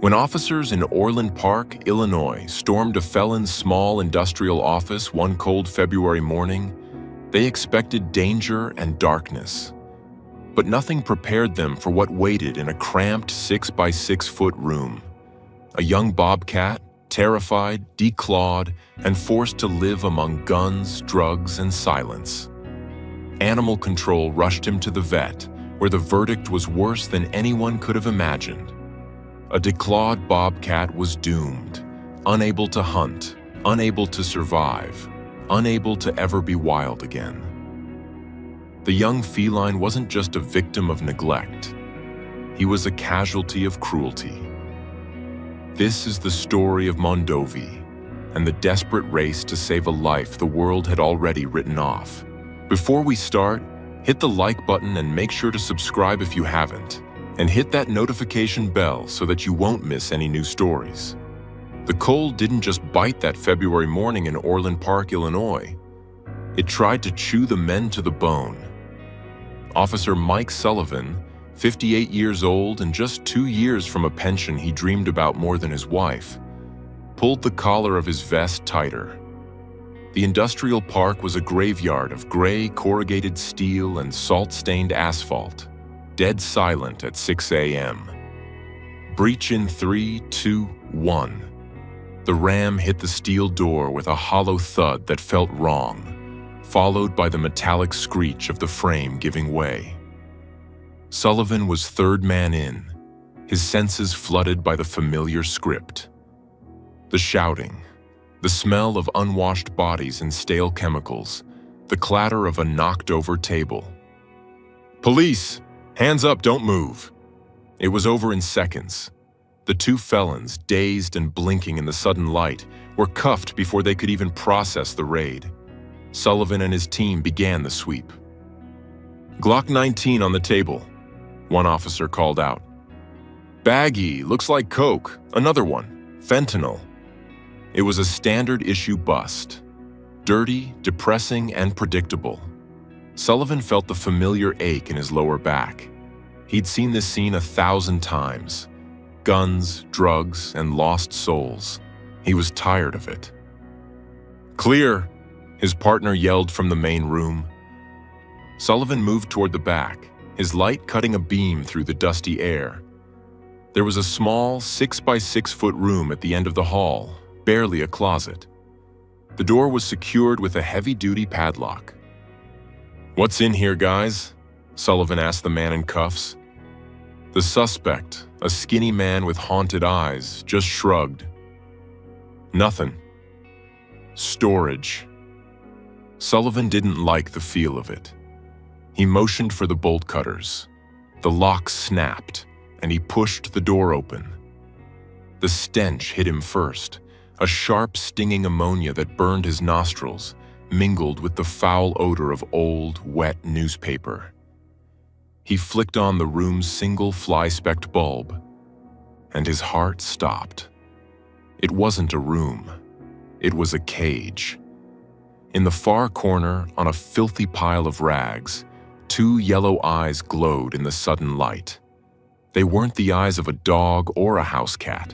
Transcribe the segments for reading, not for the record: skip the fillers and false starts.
When officers in Orland Park, Illinois, stormed a felon's small industrial office one cold February morning, they expected danger and darkness. But nothing prepared them for what waited in a cramped 6-by-6-foot room. A young bobcat, terrified, declawed, and forced to live among guns, drugs, and silence. Animal control rushed him to the vet, where the verdict was worse than anyone could have imagined. A declawed bobcat was doomed, unable to hunt, unable to survive, unable to ever be wild again. The young feline wasn't just a victim of neglect. He was a casualty of cruelty. This is the story of Mondovi and the desperate race to save a life the world had already written off. Before we start, hit the like button and make sure to subscribe if you haven't, and hit that notification bell so that you won't miss any new stories. The cold didn't just bite that February morning in Orland Park, Illinois. It tried to chew the men to the bone. Officer Mike Sullivan, 58 years old and just 2 years from a pension he dreamed about more than his wife, pulled the collar of his vest tighter. The industrial park was a graveyard of gray corrugated steel and salt-stained asphalt, dead silent at 6 a.m. Breach in 3, 2, 1. The ram hit the steel door with a hollow thud that felt wrong, followed by the metallic screech of the frame giving way. Sullivan was third man in, his senses flooded by the familiar script. The shouting, the smell of unwashed bodies and stale chemicals, the clatter of a knocked-over table. "Police! Hands up, don't move!" It was over in seconds. The two felons, dazed and blinking in the sudden light, were cuffed before they could even process the raid. Sullivan and his team began the sweep. "Glock 19 on the table," one officer called out. "Baggie, looks like coke. Another one, fentanyl." It was a standard-issue bust. Dirty, depressing, and predictable. Sullivan felt the familiar ache in his lower back. He'd seen this scene 1,000 times. Guns, drugs, and lost souls. He was tired of it. "Clear!" his partner yelled from the main room. Sullivan moved toward the back, his light cutting a beam through the dusty air. There was a small 6-by-6-foot room at the end of the hall, barely a closet. The door was secured with a heavy-duty padlock. "What's in here, guys?" Sullivan asked the man in cuffs. The suspect, a skinny man with haunted eyes, just shrugged. "Nothing." "Storage." Sullivan didn't like the feel of it. He motioned for the bolt cutters. The lock snapped, and he pushed the door open. The stench hit him first, a sharp, stinging ammonia that burned his nostrils, mingled with the foul odor of old, wet newspaper. He flicked on the room's single fly-specked bulb, and his heart stopped. It wasn't a room. It was a cage. In the far corner, on a filthy pile of rags, 2 yellow eyes glowed in the sudden light. They weren't the eyes of a dog or a house cat.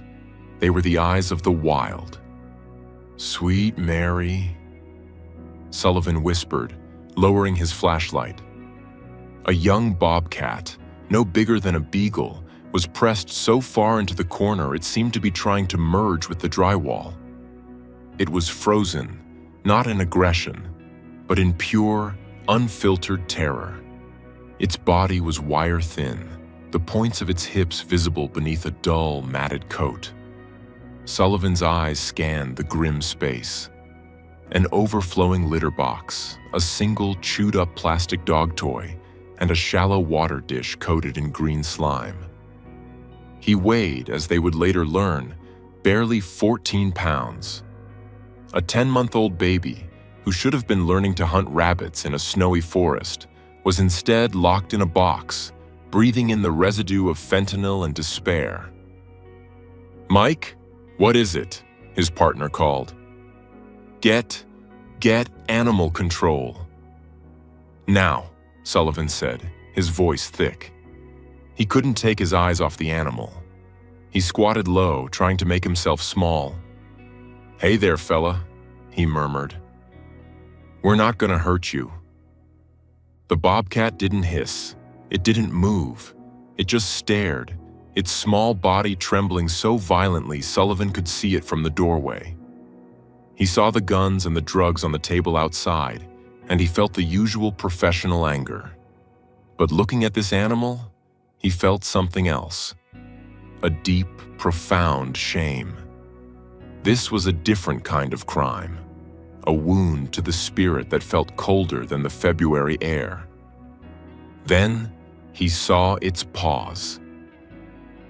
They were the eyes of the wild. "Sweet Mary," Sullivan whispered, lowering his flashlight. A young bobcat, no bigger than a beagle, was pressed so far into the corner it seemed to be trying to merge with the drywall. It was frozen, not in aggression, but in pure, unfiltered terror. Its body was wire-thin, the points of its hips visible beneath a dull, matted coat. Sullivan's eyes scanned the grim space. An overflowing litter box, a single chewed-up plastic dog toy, and a shallow water dish coated in green slime. He weighed, as they would later learn, barely 14 pounds. A 10-month-old baby, who should have been learning to hunt rabbits in a snowy forest, was instead locked in a box, breathing in the residue of fentanyl and despair. "Mike, what is it?" his partner called. Get animal control." "Now," Sullivan said, his voice thick. He couldn't take his eyes off the animal. He squatted low, trying to make himself small. "Hey there, fella," he murmured. "We're not gonna hurt you." The bobcat didn't hiss. It didn't move. It just stared, its small body trembling so violently Sullivan could see it from the doorway. He saw the guns and the drugs on the table outside, and he felt the usual professional anger. But looking at this animal, he felt something else. A deep, profound shame. This was a different kind of crime. A wound to the spirit that felt colder than the February air. Then, he saw its paws.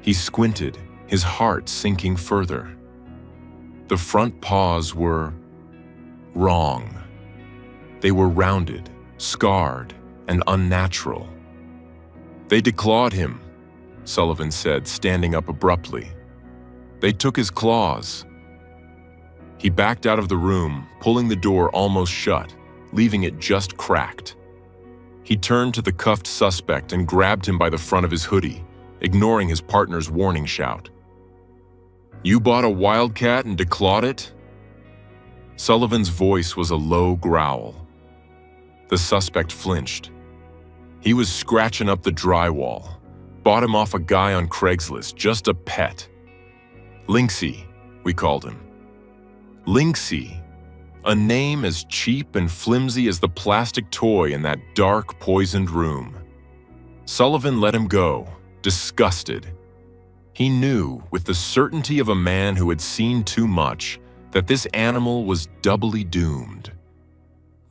He squinted, his heart sinking further. The front paws were wrong. They were rounded, scarred, and unnatural. "They declawed him," Sullivan said, standing up abruptly. "They took his claws." He backed out of the room, pulling the door almost shut, leaving it just cracked. He turned to the cuffed suspect and grabbed him by the front of his hoodie, ignoring his partner's warning shout. "You bought a wildcat and declawed it?" Sullivan's voice was a low growl. The suspect flinched. He was scratching up the drywall. Bought him off a guy on Craigslist, just a pet. Lynxie, we called him. Lynxie, a name as cheap and flimsy as the plastic toy in that dark, poisoned room. Sullivan let him go, disgusted. He knew, with the certainty of a man who had seen too much, that this animal was doubly doomed.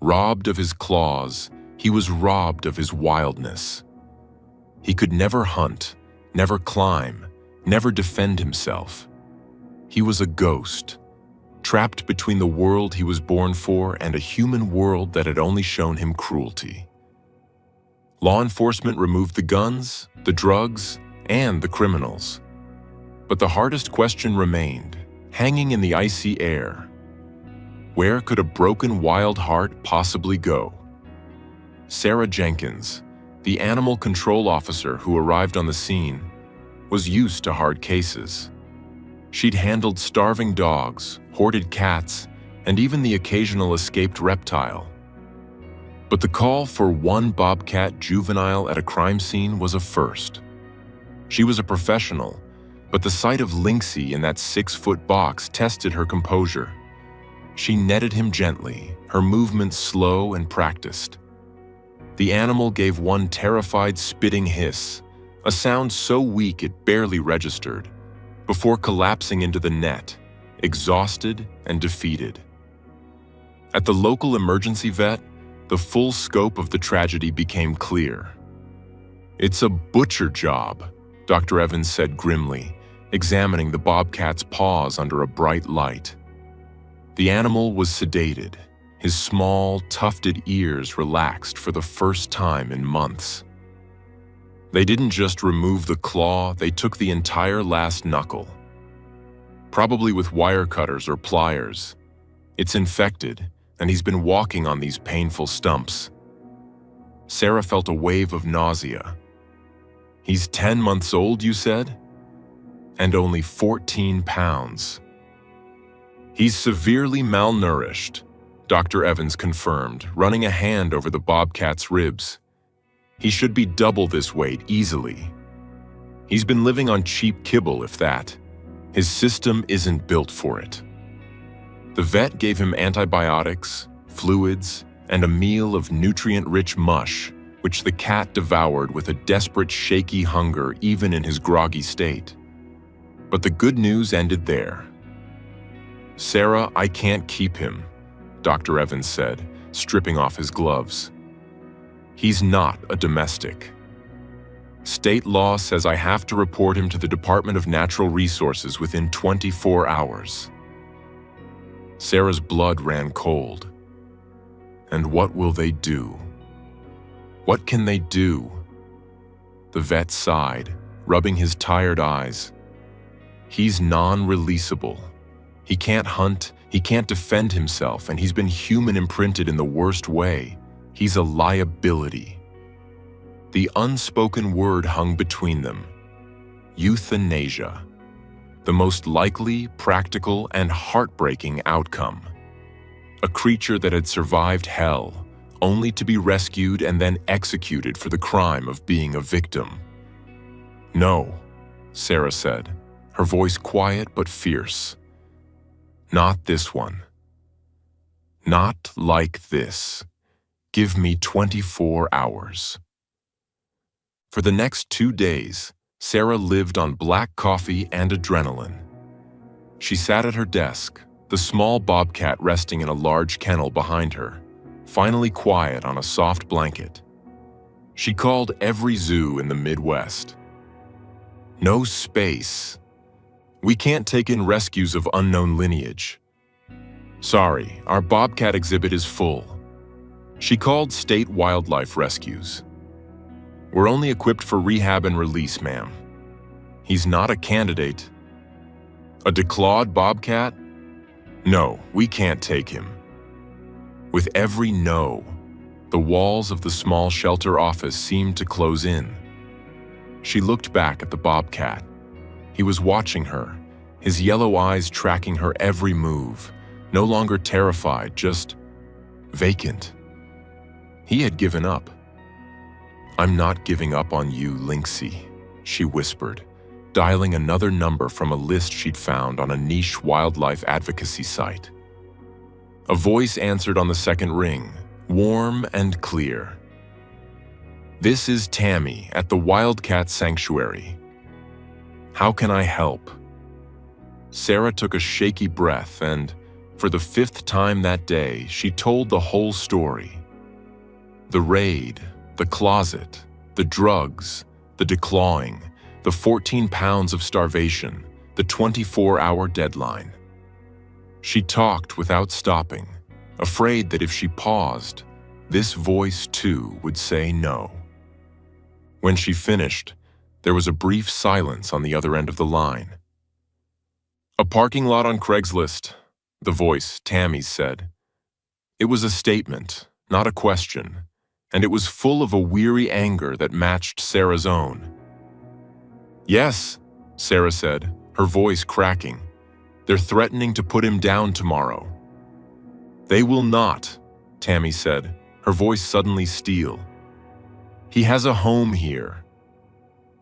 Robbed of his claws, he was robbed of his wildness. He could never hunt, never climb, never defend himself. He was a ghost, trapped between the world he was born for and a human world that had only shown him cruelty. Law enforcement removed the guns, the drugs, and the criminals. But the hardest question remained, hanging in the icy air. Where could a broken wild heart possibly go? Sarah Jenkins, the animal control officer who arrived on the scene, was used to hard cases. She'd handled starving dogs, hoarded cats, and even the occasional escaped reptile. But the call for one bobcat juvenile at a crime scene was a first. She was a professional, but the sight of Lynxie in that 6-foot box tested her composure. She netted him gently, her movements slow and practiced. The animal gave one terrified spitting hiss, a sound so weak it barely registered, before collapsing into the net, exhausted and defeated. At the local emergency vet, the full scope of the tragedy became clear. "It's a butcher job," Dr. Evans said grimly, examining the bobcat's paws under a bright light. The animal was sedated, his small, tufted ears relaxed for the first time in months. They didn't just remove the claw, they took the entire last knuckle. Probably with wire cutters or pliers. It's infected, and he's been walking on these painful stumps. Sarah felt a wave of nausea. "He's 10 months old, you said? And only 14 pounds. "He's severely malnourished," Dr. Evans confirmed, running a hand over the bobcat's ribs. "He should be double this weight easily. He's been living on cheap kibble, if that. His system isn't built for it." The vet gave him antibiotics, fluids, and a meal of nutrient-rich mush, which the cat devoured with a desperate, shaky hunger even in his groggy state. But the good news ended there. "Sarah, I can't keep him," Dr. Evans said, stripping off his gloves. "He's not a domestic. State law says I have to report him to the Department of Natural Resources within 24 hours. Sarah's blood ran cold. And what will they do? What can they do? The vet sighed, rubbing his tired eyes. He's non-releasable. He can't hunt, he can't defend himself, and he's been human imprinted in the worst way. He's a liability. The unspoken word hung between them. Euthanasia. the most likely, practical, and heartbreaking outcome. A creature that had survived hell, only to be rescued and then executed for the crime of being a victim. "No," Sarah said, her voice quiet but fierce. "Not this one. Not like this. Give me 24 hours." For the next 2 days, Sarah lived on black coffee and adrenaline. She sat at her desk, the small bobcat resting in a large kennel behind her, finally quiet on a soft blanket. She called every zoo in the Midwest. "No space. We can't take in rescues of unknown lineage. Sorry, our bobcat exhibit is full." She called state wildlife rescues. "We're only equipped for rehab and release, ma'am. He's not a candidate." "A declawed bobcat? No, we can't take him." With every no, the walls of the small shelter office seemed to close in. She looked back at the bobcat. He was watching her, his yellow eyes tracking her every move, no longer terrified, just vacant. He had given up. "I'm not giving up on you, Lynxie," she whispered, dialing another number from a list she'd found on a niche wildlife advocacy site. A voice answered on the second ring, warm and clear. "This is Tammy at the Wildcat Sanctuary. How can I help?" Sarah took a shaky breath and, for the 5th time that day, she told the whole story. The raid, the closet, the drugs, the declawing, the 14 pounds of starvation, the 24-hour deadline. She talked without stopping, afraid that if she paused, this voice too would say no. When she finished, there was a brief silence on the other end of the line. "A parking lot on Craigslist," the voice, Tammy's, said. It was a statement, not a question, and it was full of a weary anger that matched Sarah's own. "Yes," Sarah said, her voice cracking. "They're threatening to put him down tomorrow." "They will not," Tammy said, her voice suddenly steel. "He has a home here.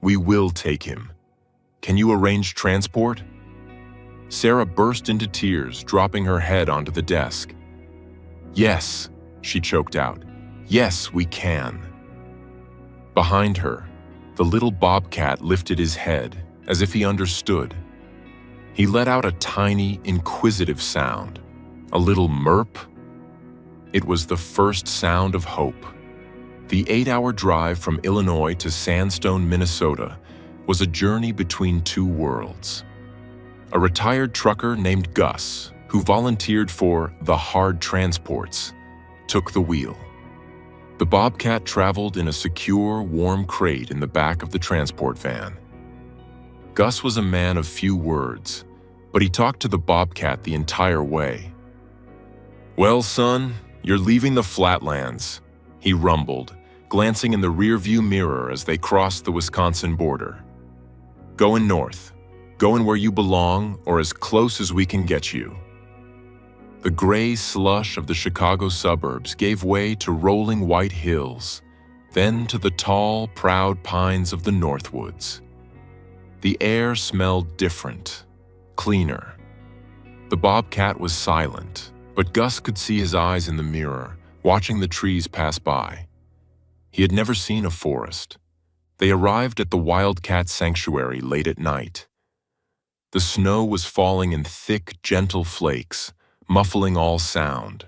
We will take him. Can you arrange transport?" Sarah burst into tears, dropping her head onto the desk. "Yes," she choked out. "Yes, we can." Behind her, the little bobcat lifted his head as if he understood. He let out a tiny, inquisitive sound, a little murp. It was the first sound of hope. The 8-hour drive from Illinois to Sandstone, Minnesota, was a journey between two worlds. A retired trucker named Gus, who volunteered for the hard transports, took the wheel. The Bobcat traveled in a secure, warm crate in the back of the transport van. Gus was a man of few words, but he talked to the Bobcat the entire way. "Well, son, you're leaving the flatlands," he rumbled, glancing in the rearview mirror as they crossed the Wisconsin border. "Going north. Going where you belong, or as close as we can get you." The gray slush of the Chicago suburbs gave way to rolling white hills, then to the tall, proud pines of the Northwoods. The air smelled different, cleaner. The Bobcat was silent, but Gus could see his eyes in the mirror, watching the trees pass by. He had never seen a forest. They arrived at the Wildcat Sanctuary late at night. The snow was falling in thick, gentle flakes, muffling all sound.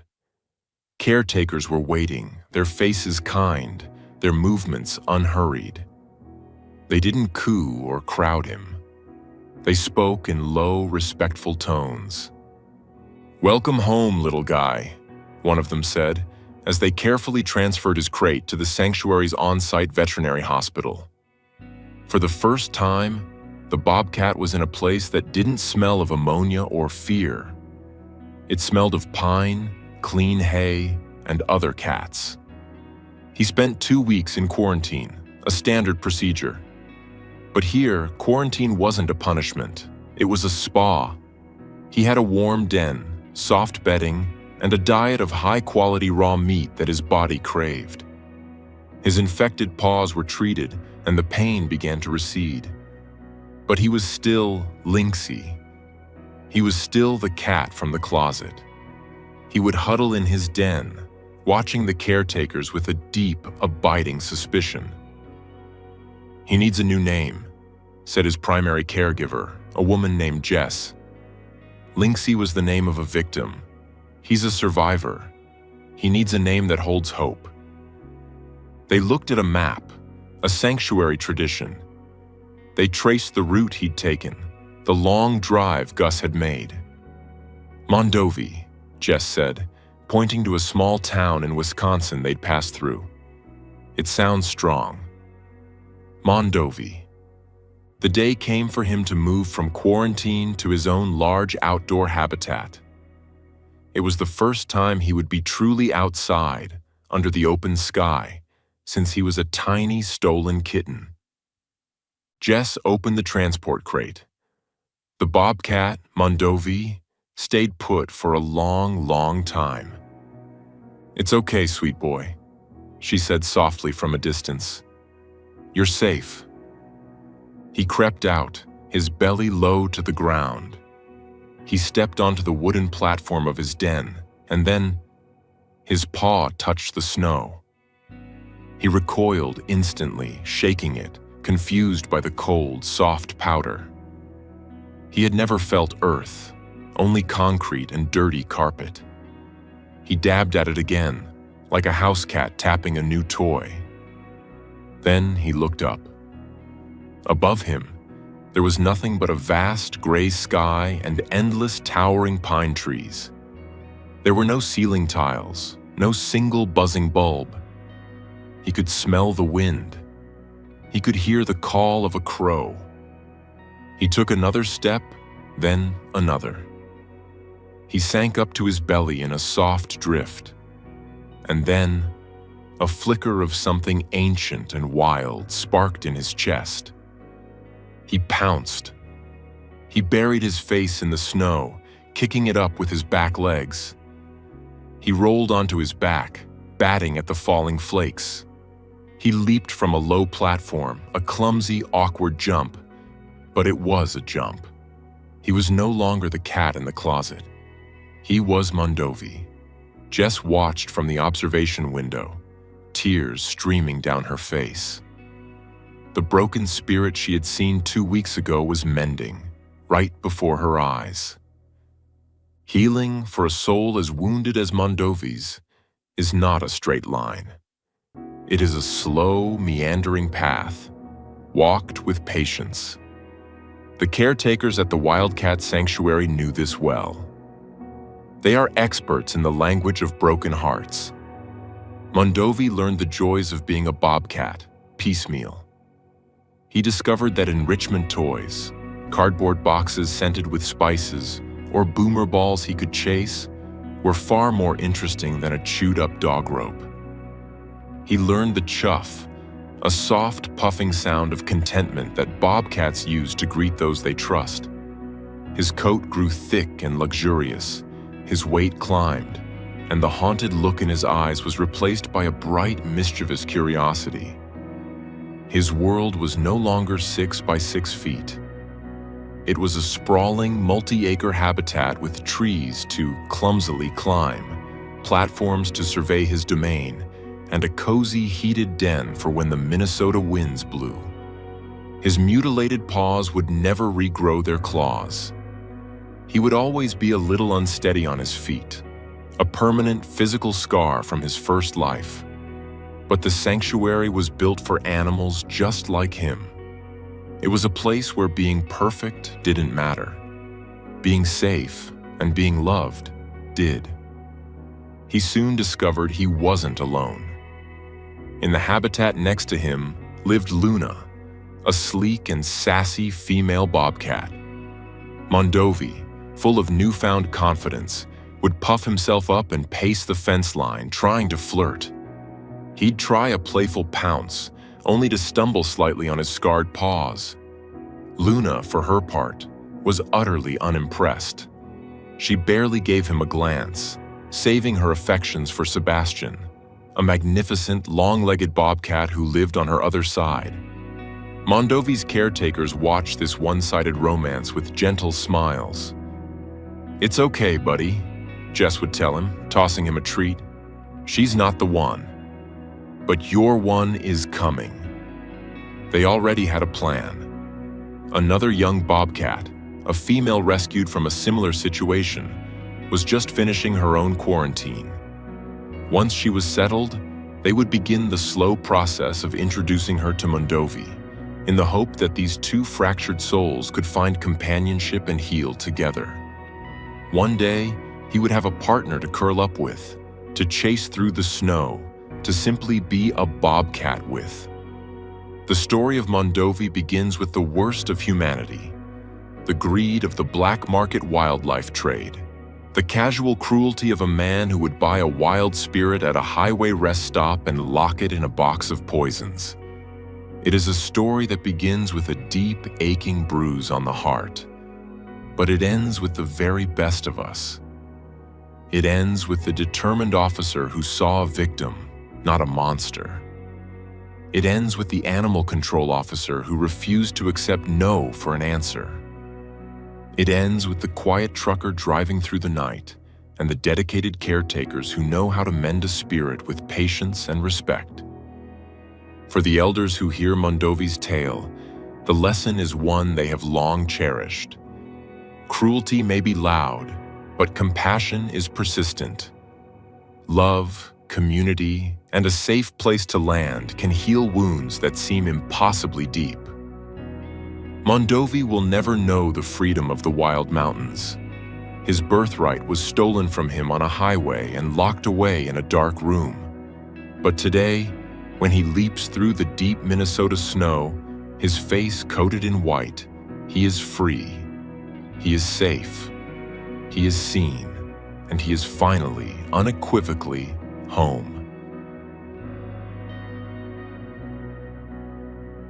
Caretakers were waiting, their faces kind, their movements unhurried. They didn't coo or crowd him. They spoke in low, respectful tones. "Welcome home, little guy," one of them said, as they carefully transferred his crate to the sanctuary's on-site veterinary hospital. For the first time, the Bobcat was in a place that didn't smell of ammonia or fear. It smelled of pine, clean hay, and other cats. He spent 2 weeks in quarantine, a standard procedure. But here, quarantine wasn't a punishment. It was a spa. He had a warm den, soft bedding, and a diet of high-quality raw meat that his body craved. His infected paws were treated, and the pain began to recede. But he was still Lynxy. He was still the cat from the closet. He would huddle in his den, watching the caretakers with a deep, abiding suspicion. "He needs a new name," said his primary caregiver, a woman named Jess. Lynxy was the name of a victim. He's a survivor. He needs a name that holds hope. They looked at a map, a sanctuary tradition. They traced the route he'd taken, the long drive Gus had made. "Mondovi," Jess said, pointing to a small town in Wisconsin they'd passed through. "It sounds strong." Mondovi. The day came for him to move from quarantine to his own large outdoor habitat. It was the first time he would be truly outside, under the open sky, since he was a tiny stolen kitten. Jess opened the transport crate. The Bobcat, Mondovi, stayed put for a long, long time. "It's okay, sweet boy," she said softly from a distance. "You're safe." He crept out, his belly low to the ground. He stepped onto the wooden platform of his den, and then his paw touched the snow. He recoiled instantly, shaking it, confused by the cold, soft powder. He had never felt earth, only concrete and dirty carpet. He dabbed at it again, like a house cat tapping a new toy. Then he looked up. Above him, there was nothing but a vast gray sky and endless towering pine trees. There were no ceiling tiles, no single buzzing bulb. He could smell the wind. He could hear the call of a crow. He took another step, then another. He sank up to his belly in a soft drift. And then, a flicker of something ancient and wild sparked in his chest. He pounced. He buried his face in the snow, kicking it up with his back legs. He rolled onto his back, batting at the falling flakes. He leaped from a low platform, a clumsy, awkward jump. But it was a jump. He was no longer the cat in the closet. He was Mondovi. Jess watched from the observation window, tears streaming down her face. The broken spirit she had seen 2 weeks ago was mending, right before her eyes. Healing for a soul as wounded as Mondovi's is not a straight line. It is a slow, meandering path, walked with patience. The caretakers at the Wildcat Sanctuary knew this well. They are experts in the language of broken hearts. Mondovi learned the joys of being a bobcat, piecemeal. He discovered that enrichment toys, cardboard boxes scented with spices, or boomer balls he could chase, were far more interesting than a chewed-up dog rope. He learned the chuff, a soft, puffing sound of contentment that bobcats use to greet those they trust. His coat grew thick and luxurious, his weight climbed, and the haunted look in his eyes was replaced by a bright, mischievous curiosity. His world was no longer 6 by 6 feet. It was a sprawling, multi-acre habitat with trees to clumsily climb, platforms to survey his domain, and a cozy, heated den for when the Minnesota winds blew. His mutilated paws would never regrow their claws. He would always be a little unsteady on his feet, a permanent physical scar from his first life. But the sanctuary was built for animals just like him. It was a place where being perfect didn't matter. Being safe and being loved did. He soon discovered he wasn't alone. In the habitat next to him lived Luna, a sleek and sassy female bobcat. Mondovi, full of newfound confidence, would puff himself up and pace the fence line, trying to flirt. He'd try a playful pounce, only to stumble slightly on his scarred paws. Luna, for her part, was utterly unimpressed. She barely gave him a glance, saving her affections for Sebastian, a magnificent, long-legged bobcat who lived on her other side. Mondovi's caretakers watched this one-sided romance with gentle smiles. "It's okay, buddy," Jess would tell him, tossing him a treat. "She's not the one. But your one is coming." They already had a plan. Another young bobcat, a female rescued from a similar situation, was just finishing her own quarantine. Once she was settled, they would begin the slow process of introducing her to Mondovi, in the hope that these two fractured souls could find companionship and heal together. One day, he would have a partner to curl up with, to chase through the snow, to simply be a bobcat with. The story of Mondovi begins with the worst of humanity, the greed of the black market wildlife trade, the casual cruelty of a man who would buy a wild spirit at a highway rest stop and lock it in a box of poisons. It is a story that begins with a deep, aching bruise on the heart, but it ends with the very best of us. It ends with the determined officer who saw a victim, not a monster. It ends with the animal control officer who refused to accept no for an answer. It ends with the quiet trucker driving through the night and the dedicated caretakers who know how to mend a spirit with patience and respect. For the elders who hear Mondovi's tale, the lesson is one they have long cherished. Cruelty may be loud, but compassion is persistent. Love, community, and a safe place to land can heal wounds that seem impossibly deep. Mondovi will never know the freedom of the wild mountains. His birthright was stolen from him on a highway and locked away in a dark room. But today, when he leaps through the deep Minnesota snow, his face coated in white, he is free. He is safe. He is seen. And he is finally, unequivocally, home.